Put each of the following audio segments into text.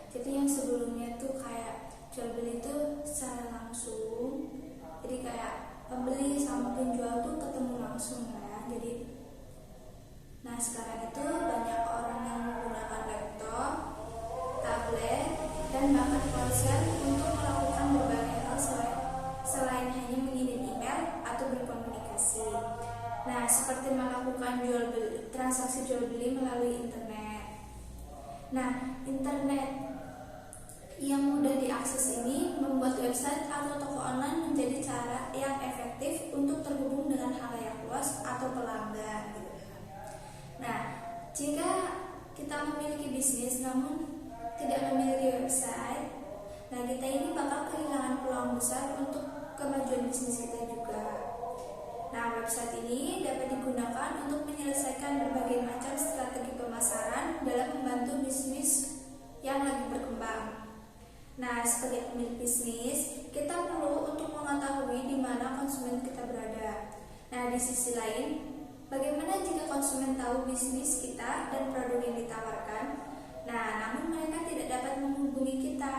Jadi yang sebelumnya tuh kayak jual beli itu secara langsung, jadi kayak pembeli sama penjual tuh ketemu langsung ya. Jadi nah sekarang itu banyak orang yang menggunakan laptop, tablet, dan bahkan ponsel untuk melakukan berbagai hal selain hanya mengirim email atau berkomunikasi. Nah, seperti melakukan transaksi jual beli melalui internet. Nah, internet yang mudah diakses ini membuat website atau toko online menjadi cara yang efektif untuk terhubung dengan halayak luas atau pelanggan. Nah, jika kita memiliki bisnis namun tidak memiliki website, nah kita ini bakal kehilangan peluang besar untuk kemajuan bisnis kita juga. Nah, website ini dapat digunakan untuk menyelesaikan berbagai macam strategi pemasaran dalam membantu bisnis yang lagi berkembang. Nah, sebagai pemilik bisnis, kita perlu untuk mengetahui di mana konsumen kita berada. Nah, di sisi lain, bagaimana jika konsumen tahu bisnis kita dan produk yang ditawarkan? Nah, namun mereka tidak dapat menghubungi kita.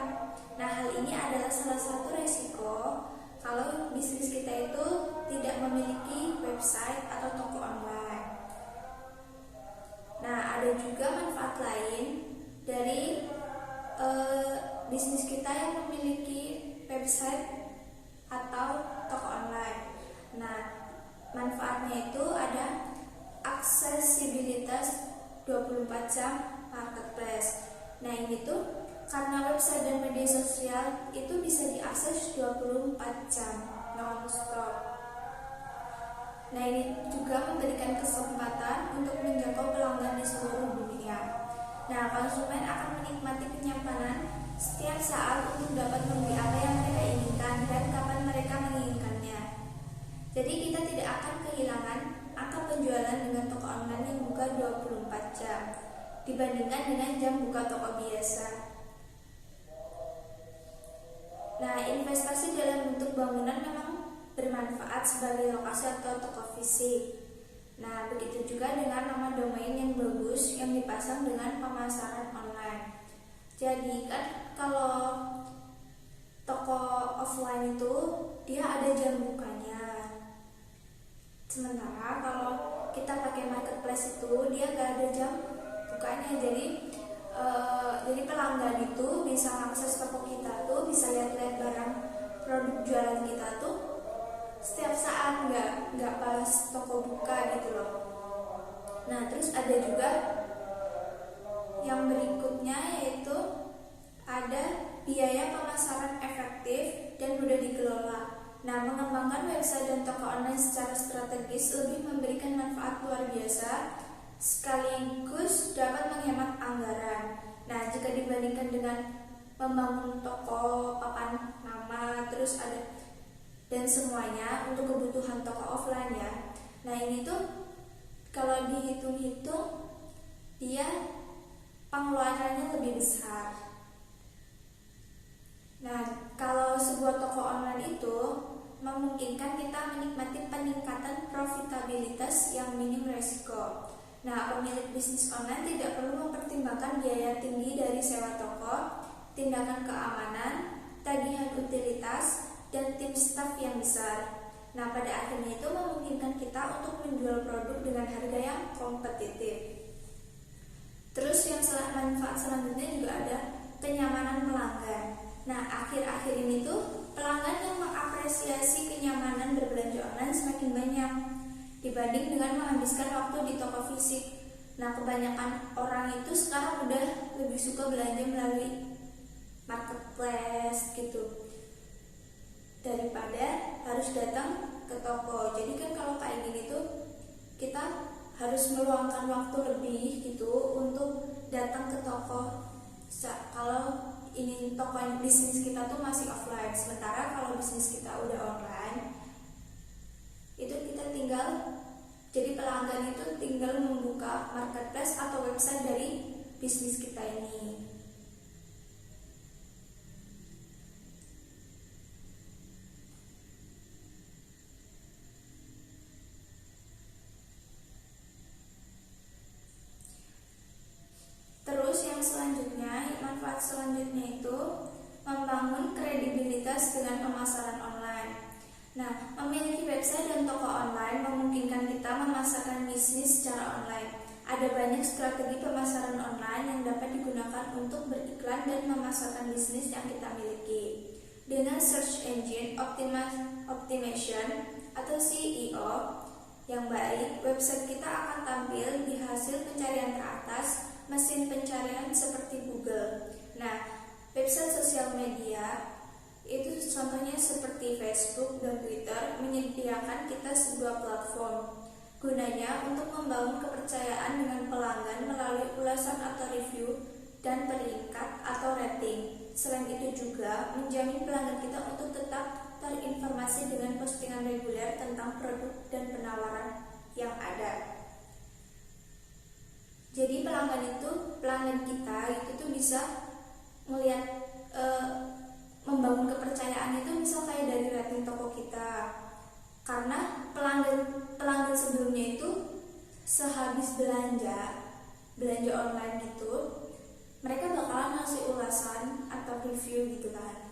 Nah, hal ini adalah salah satu resiko kalau bisnis kita itu tidak memiliki website atau toko online. Nah, ada juga manfaat lain dari bisnis kita yang memiliki website atau toko online. Nah, manfaatnya itu ada aksesibilitas 24 jam marketplace. Nah, ini tuh karena website dan media sosial itu bisa diakses 24 jam non-stop. Nah, ini juga memberikan kesempatan untuk menjangkau pelanggan di seluruh dunia. Nah, konsumen akan menikmati kenyamanan setiap saat untuk dapat membeli apa yang mereka inginkan dan kapan mereka menginginkannya. Jadi kita tidak akan kehilangan angka penjualan dengan toko online yang buka 24 jam dibandingkan dengan jam buka toko biasa. Nah, investasi dalam bentuk bangunan memang bermanfaat sebagai lokasi atau toko fisik. Nah, begitu juga dengan nama domain yang bagus yang dipasang dengan pemasaran online. Jadi kan kalau toko offline itu dia ada jam bukanya. Sementara kalau kita pakai marketplace itu dia gak ada jam bukanya. Jadi pelanggan itu bisa akses toko kita tuh, bisa lihat-lihat barang produk jualan kita tuh setiap saat, nggak pas toko buka gitu loh. Nah, terus ada juga yang berikutnya yaitu ada biaya pemasaran efektif dan mudah dikelola. Nah, mengembangkan website dan toko online secara strategis lebih memberikan manfaat luar biasa sekaligus dapat menghemat anggaran. Nah, jika dibandingkan dengan membangun toko, papan nama, terus ada dan semuanya untuk kebutuhan toko offline ya. Nah, ini tuh kalau dihitung-hitung dia pengeluarannya lebih besar. Nah, kalau sebuah toko online itu memungkinkan kita menikmati peningkatan profitabilitas yang minim resiko. Nah, pemilik bisnis online tidak perlu mempertimbangkan biaya tinggi dari sewa toko, tindakan keamanan, tagihan utilitas, dan tim staf yang besar. Nah, pada akhirnya itu memungkinkan kita untuk menjual produk dengan harga yang kompetitif. Terus yang manfaat selanjutnya juga ada kenyamanan pelanggan. Nah, akhir-akhir ini tuh pelanggan yang mengapresiasi kenyamanan berbelanja online semakin banyak dibanding dengan menghabiskan waktu di toko fisik. Nah, kebanyakan orang itu sekarang udah lebih suka belanja melalui marketplace gitu daripada harus datang ke toko. Jadi kan kalau kayak gini tuh kita harus meluangkan waktu lebih gitu untuk datang ke toko. Kalau ini toko bisnis kita tuh masih offline, sementara kalau bisnis kita udah online, itu kita tinggal, jadi pelanggan itu tinggal membuka marketplace atau website dari bisnis kita ini. Terus yang selanjutnya manfaat manfaat selanjutnya itu membangun kredibilitas dengan pemasaran online. Nah, memiliki website dan toko online memungkinkan kita memasarkan bisnis secara online. Ada banyak strategi pemasaran online yang dapat digunakan untuk beriklan dan memasarkan bisnis yang kita miliki. Dengan search engine optimization atau SEO yang baik, website kita akan tampil di hasil pencarian teratas mesin pencarian seperti Google. Nah, website sosial media itu contohnya seperti Facebook dan Twitter menyediakan kita sebuah platform. Gunanya untuk membangun kepercayaan dengan pelanggan melalui ulasan atau review dan peringkat atau rating. Selain itu juga menjamin pelanggan kita untuk tetap terinformasi dengan postingan reguler tentang produk dan penawaran yang ada. Jadi pelanggan kita itu tuh bisa melihat membangun kepercayaan itu misal kayak dari rating toko kita. Karena pelanggan sebelumnya itu sehabis belanja online gitu, mereka bakalan ngasih ulasan atau review gitu kan.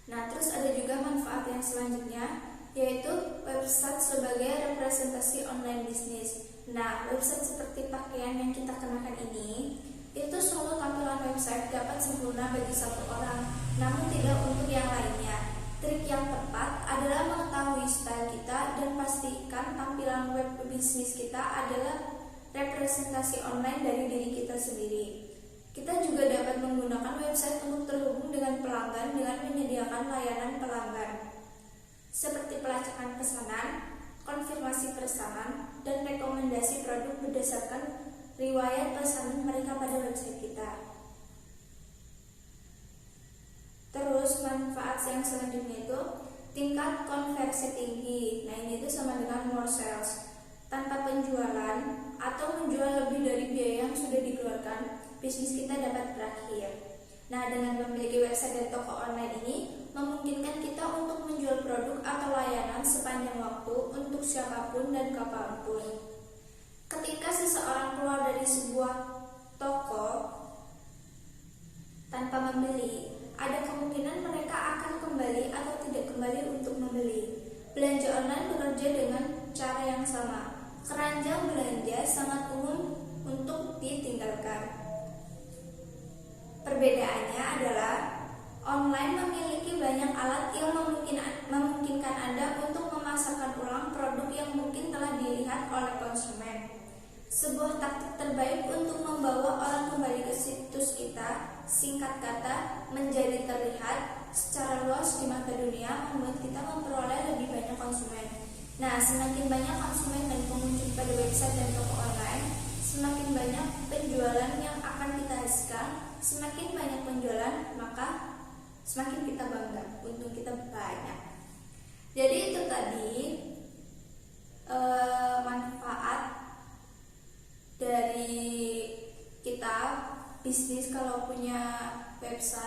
Nah, terus ada juga manfaat yang selanjutnya, yaitu website sebagai representasi online bisnis. Nah, website seperti pakaian yang kita kenakan ini, itu selalu tampilan website dapat sempurna bagi satu orang, namun tidak untuk yang lainnya. Trik yang tepat adalah mengetahui style kita dan pastikan tampilan web bisnis kita adalah representasi online dari diri kita sendiri. Kita juga dapat menggunakan website untuk terhubung dengan pelanggan dengan menyediakan layanan pelanggan seperti pelacakan pesanan, konfirmasi pesanan, dan rekomendasi produk berdasarkan riwayat pesanan mereka pada website kita. Terus manfaat yang selanjutnya itu tingkat konversi tinggi. Nah, ini itu sama dengan more sales. Tanpa penjualan atau menjual lebih dari biaya yang sudah dikeluarkan, bisnis kita dapat berakhir. Nah, dengan memiliki website dan toko online ini memungkinkan kita untuk menjual produk atau layanan sepanjang waktu untuk siapapun dan kapanpun. Ketika seseorang keluar dari sebuah toko tanpa membeli, ada kemungkinan mereka akan kembali atau tidak kembali untuk membeli. Belanja online bekerja dengan cara yang sama. Keranjang belanja sangat umum untuk ditinggalkan. Perbedaannya adalah online memiliki banyak alat yang memungkinkan Anda untuk memasarkan ulang produk yang mungkin telah dilihat oleh konsumen. Sebuah taktik terbaik untuk membawa orang kembali ke situs kita, singkat kata, menjadi terlihat secara luas di mata dunia, membuat kita memperoleh lebih banyak konsumen. Nah, semakin banyak konsumen dan pengunjung pada website dan toko online, semakin banyak penjualan yang akan kita hasilkan. Semakin banyak penjualan, maka semakin kita bangga, untung kita banyak. Jadi itu tadi manfaat dari kita bisnis kalau punya website